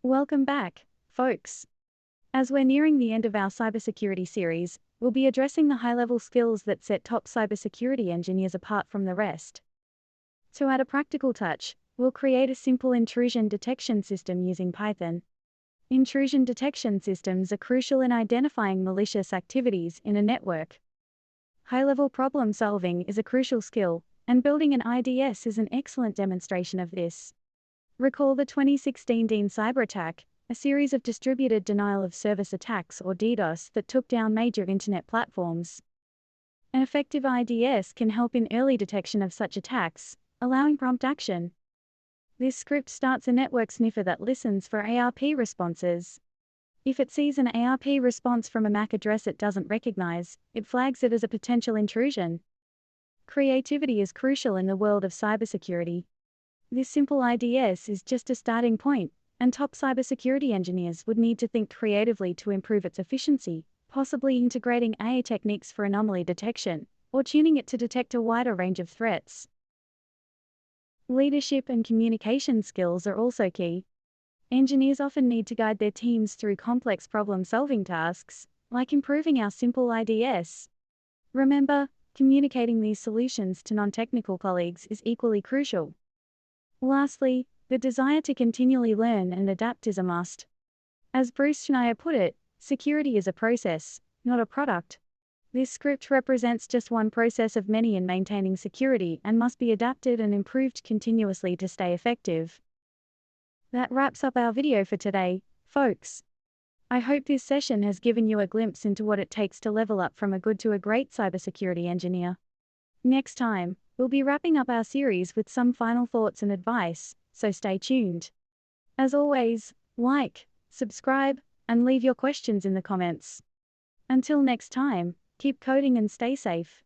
Welcome back, folks. As we're nearing the end of our cybersecurity series, we'll be addressing the high-level skills that set top cybersecurity engineers apart from the rest. To add a practical touch, we'll create a simple intrusion detection system using Python. Intrusion detection systems are crucial in identifying malicious activities in a network. High-level problem solving is a crucial skill, and building an IDS is an excellent demonstration of this. Recall the 2016 cyber attack, a series of distributed denial-of-service attacks or DDoS that took down major internet platforms. An effective IDS can help in early detection of such attacks, allowing prompt action. This script starts a network sniffer that listens for ARP responses. If it sees an ARP response from a MAC address it doesn't recognize, it flags it as a potential intrusion. Creativity is crucial in the world of cybersecurity. This simple IDS is just a starting point, and top cybersecurity engineers would need to think creatively to improve its efficiency, possibly integrating AI techniques for anomaly detection, or tuning it to detect a wider range of threats. Leadership and communication skills are also key. Engineers often need to guide their teams through complex problem-solving tasks, like improving our simple IDS. Remember, communicating these solutions to non-technical colleagues is equally crucial. Lastly, the desire to continually learn and adapt is a must. As Bruce Schneier put it, security is a process, not a product. This script represents just one process of many in maintaining security and must be adapted and improved continuously to stay effective. That wraps up our video for today, folks. I hope this session has given you a glimpse into what it takes to level up from a good to a great cybersecurity engineer. Next time, we'll be wrapping up our series with some final thoughts and advice, so stay tuned. As always, like, subscribe, and leave your questions in the comments. Until next time, keep coding and stay safe.